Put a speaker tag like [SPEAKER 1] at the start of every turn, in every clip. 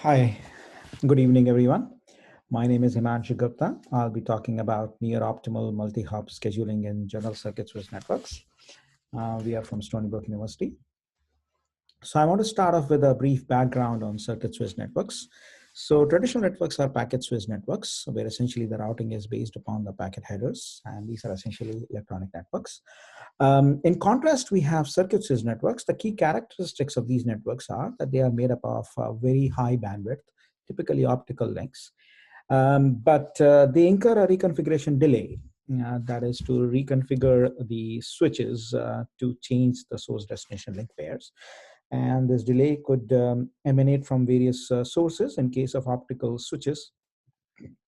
[SPEAKER 1] Hi, good evening, everyone. My name is Himanshu Gupta. I'll be talking about near optimal multi-hop scheduling in general circuit switch networks. We are from Stony Brook University. So I want to start off with a brief background on circuit switch networks. So traditional networks are packet switch networks, where essentially the routing is based upon the packet headers, and these are essentially electronic networks. In contrast, we have circuit switch networks. The key characteristics of these networks are that they are made up of very high bandwidth, typically optical links, but they incur a reconfiguration delay. That is to reconfigure the switches to change the source destination link pairs. And this delay could emanate from various sources. In case of optical switches,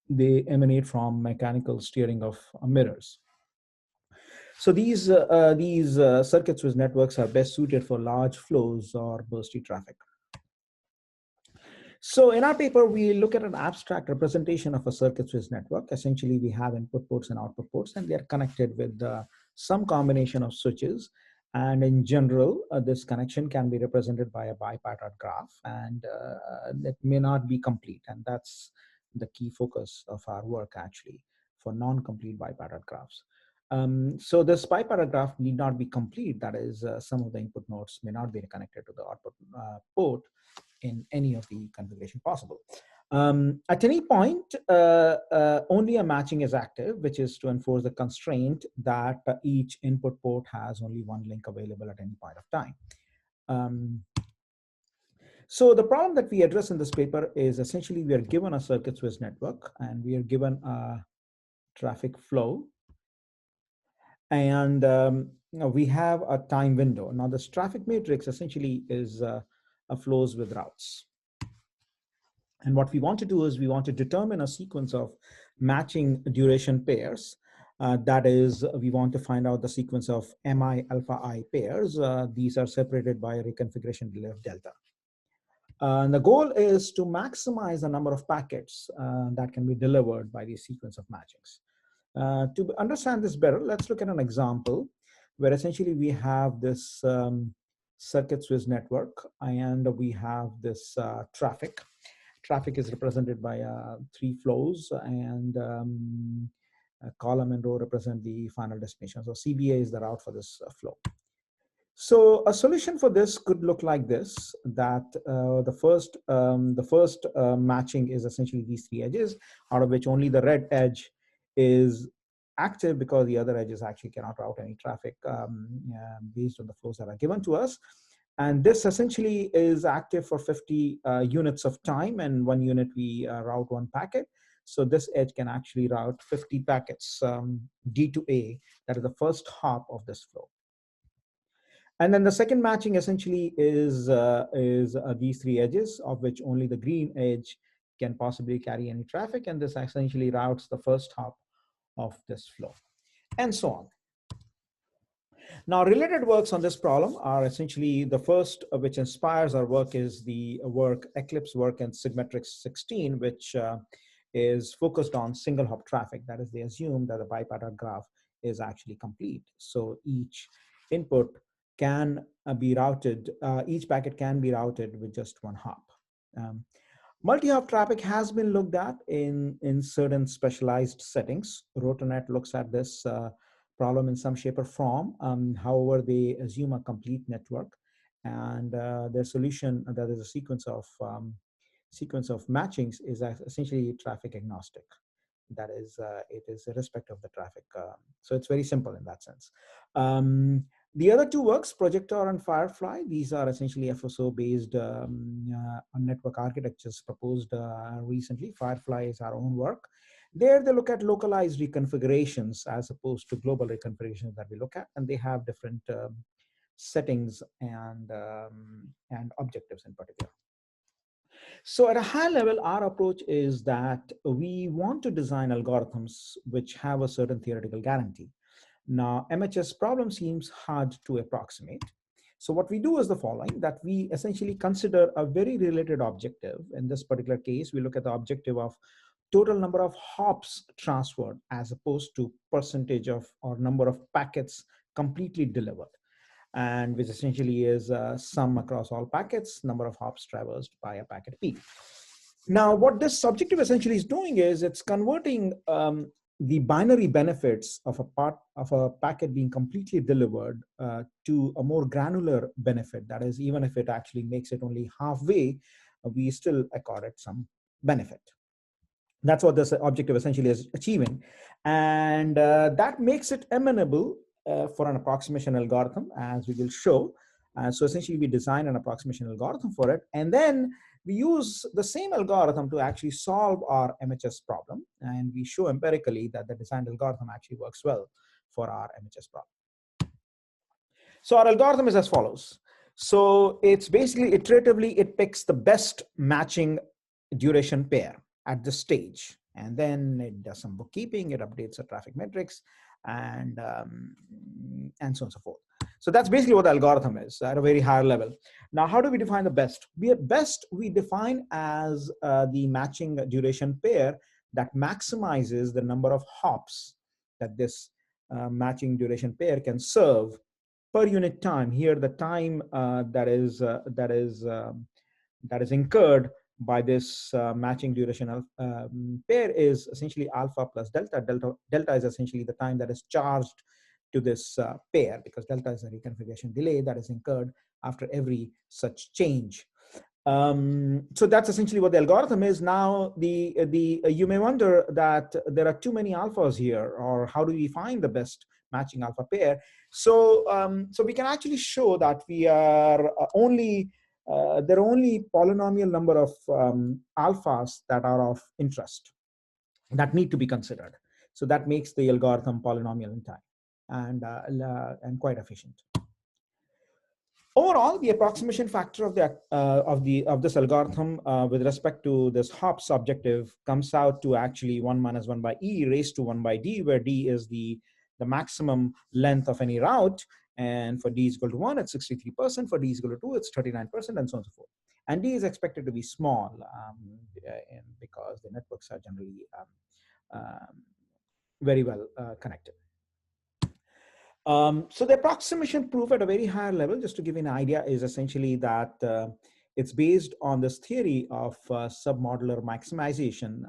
[SPEAKER 1] they emanate from mechanical steering of mirrors. So these circuit switch networks are best suited for large flows or bursty traffic. So in our paper, we look at an abstract representation of a circuit switch network. Essentially, we have input ports and output ports, and they are connected with some combination of switches. And in general, this connection can be represented by a bipartite graph, and it may not be complete. And that's the key focus of our work, actually, for non-complete bipartite graphs. So this bipartite graph need not be complete. That is, some of the input nodes may not be connected to the output port in any of the configuration possible. At any point, only a matching is active, which is to enforce the constraint that each input port has only one link available at any point of time. So the problem that we address in this paper is essentially we are given a circuit switch network and we are given a traffic flow, and we have a time window. Now this traffic matrix essentially is flows with routes. And what we want to do is we want to determine a sequence of matching duration pairs. That is, we want to find out the sequence of mi alpha I pairs. These are separated by a reconfiguration delay of delta. And the goal is to maximize the number of packets that can be delivered by the sequence of matchings. To understand this better, let's look at an example where essentially we have this circuit switch network and we have this traffic. Traffic is represented by three flows, and a column and row represent the final destination. So CBA is the route for this flow. So a solution for this could look like this, that the first matching is essentially these three edges, out of which only the red edge is active because the other edges actually cannot route any traffic based on the flows that are given to us. And this essentially is active for 50 units of time, and 1 unit we route 1 packet. So this edge can actually route 50 packets, D to A, that is the first hop of this flow. And then the second matching essentially is these three edges, of which only the green edge can possibly carry any traffic, and this essentially routes the first hop of this flow, and so on. Now, related works on this problem are essentially the first which inspires our work is the work, Eclipse work in Sigmetrix 16, which is focused on single hop traffic. That is, they assume that the bipartite graph is actually complete. So each input can be routed, each packet can be routed with just one hop. Multi-hop traffic has been looked at in certain specialized settings. Rotonet looks at this problem in some shape or form. However, they assume a complete network, and their solution, that is a sequence of matchings, is essentially traffic agnostic. That is, it is irrespective of the traffic. So it's very simple in that sense. The other two works, Projector and Firefly, these are essentially FSO-based network architectures proposed recently. Firefly is our own work. There they look at localized reconfigurations as opposed to global reconfigurations that we look at, and they have different settings and objectives in particular. So at a high level, our approach is that we want to design algorithms which have a certain theoretical guarantee. Now, MHS problem seems hard to approximate. So what we do is the following, that we essentially consider a very related objective. In this particular case, we look at the objective of total number of hops transferred as opposed to percentage of or number of packets completely delivered, and which essentially is sum across all packets, number of hops traversed by a packet P. Now, what this objective essentially is doing is it's converting the binary benefits of a packet being completely delivered to a more granular benefit. That is, even if it actually makes it only halfway, we still accord it some benefit. That's what this objective essentially is achieving. And that makes it amenable for an approximation algorithm, as we will show. So essentially, we design an approximation algorithm for it. And then we use the same algorithm to actually solve our MHS problem. And we show empirically that the designed algorithm actually works well for our MHS problem. So our algorithm is as follows. So it's basically iteratively, it picks the best matching duration pair at this stage. And then it does some bookkeeping, it updates the traffic metrics, and so on and so forth. So that's basically what the algorithm is at a very high level. Now, how do we define the best? Best we define as the matching duration pair that maximizes the number of hops that this matching duration pair can serve per unit time. Here, the time that is incurred by this matching duration pair is essentially alpha plus delta. Delta is essentially the time that is charged to this pair, because delta is a reconfiguration delay that is incurred after every such change. So that's essentially what the algorithm is. Now, you may wonder that there are too many alphas here, or how do we find the best matching alpha pair? So we can actually show that we are there are only polynomial number of alphas that are of interest that need to be considered. So that makes the algorithm polynomial in time and quite efficient. Overall, the approximation factor of this algorithm with respect to this hops objective comes out to actually 1 minus 1 by e raised to 1 by d, where d is the maximum length of any route. And for d is equal to 1, it's 63%. For d is equal to 2, it's 39%, and so on and so forth. And d is expected to be small because the networks are generally very well connected. So the approximation proof at a very high level, just to give you an idea, is essentially that it's based on this theory of submodular maximization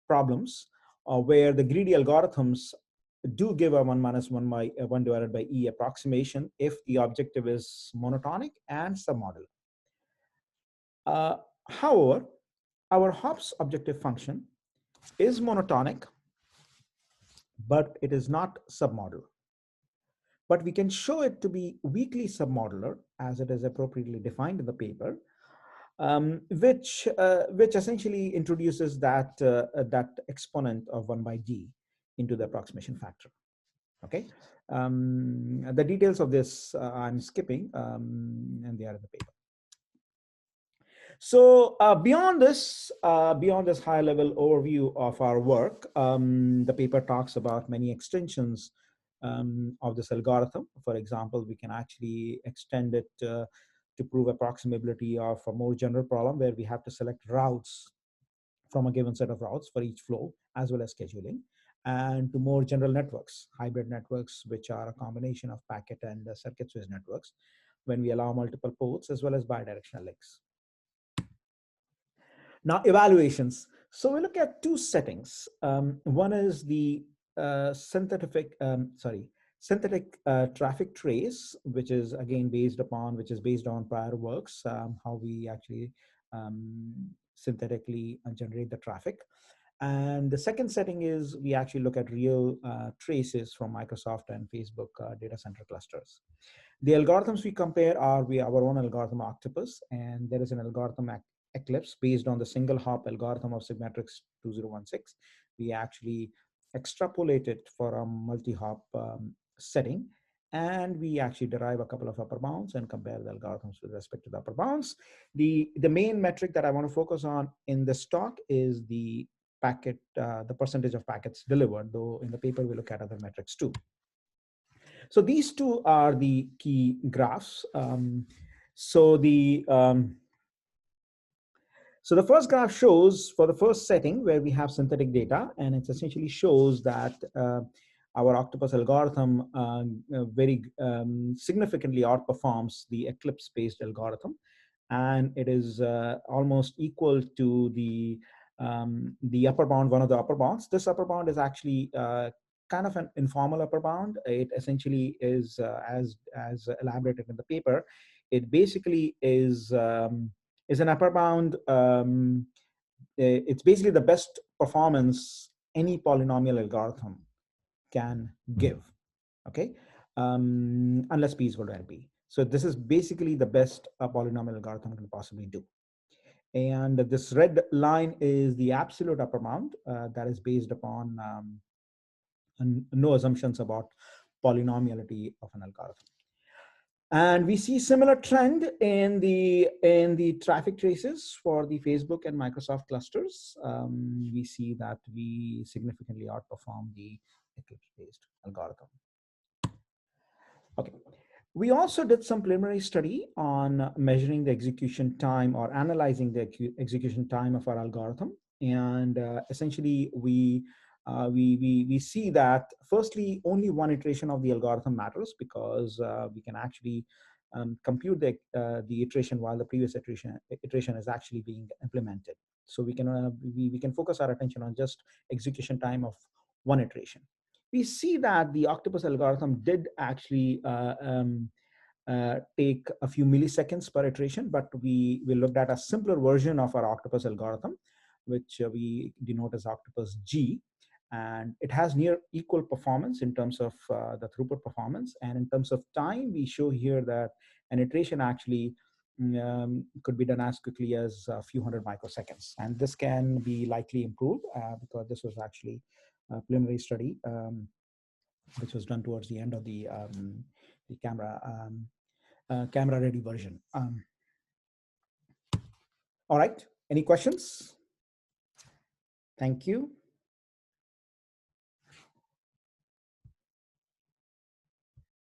[SPEAKER 1] problems, where the greedy algorithms do give a 1 minus 1 by 1 divided by e approximation if the objective is monotonic and submodular. However, our hops objective function is monotonic, but it is not submodular. But we can show it to be weakly submodular, as it is appropriately defined in the paper, which essentially introduces that exponent of 1 by d into the approximation factor. Okay, the details of this I'm skipping, and they are in the paper. So beyond this high-level overview of our work, the paper talks about many extensions of this algorithm. For example, we can actually extend it to prove approximability of a more general problem where we have to select routes from a given set of routes for each flow, as well as scheduling, and to more general networks, hybrid networks, which are a combination of packet and circuit switch networks, when we allow multiple ports as well as bidirectional links. Now, evaluations. So we look at two settings. One is the synthetic traffic trace, which is again based on prior works, how we actually synthetically generate the traffic. And the second setting is we actually look at real traces from Microsoft and Facebook data center clusters. The algorithms we compare are our own algorithm Octopus, and there is an algorithm Eclipse based on the single hop algorithm of Sigmatrix 2016. We actually extrapolate it for a multi-hop setting, and we actually derive a couple of upper bounds and compare the algorithms with respect to the upper bounds. The main metric that I want to focus on in this talk is the percentage of packets delivered, though in the paper we look at other metrics too. So these two are the key graphs. So the first graph shows for the first setting where we have synthetic data, and it essentially shows that our Octopus algorithm very significantly outperforms the Eclipse-based algorithm. and it is almost equal to the upper bound, one of the upper bounds. This upper bound is actually kind of an informal upper bound. It essentially is, as elaborated in the paper, it basically is an upper bound. It's basically the best performance any polynomial algorithm can give. Okay, unless p is equal to np. So this is basically the best a polynomial algorithm can possibly do. And this red line is the absolute upper bound that is based upon no assumptions about polynomiality of an algorithm. And we see similar trend in the traffic traces for the Facebook and Microsoft clusters. We see that we significantly outperform the Eclipse-based algorithm. Okay. We also did some preliminary study on measuring the execution time or analyzing the execution time of our algorithm. And essentially, we see that firstly, only one iteration of the algorithm matters, because we can actually compute the iteration while the previous iteration is actually being implemented. So we can focus our attention on just execution time of one iteration. We see that the octopus algorithm did actually take a few milliseconds per iteration, but we looked at a simpler version of our octopus algorithm, which we denote as octopus G, and it has near equal performance in terms of the throughput performance. And in terms of time, we show here that an iteration actually could be done as quickly as a few hundred microseconds. And this can be likely improved because this was actually a preliminary study which was done towards the end of the camera ready version. All right, any questions? Thank you.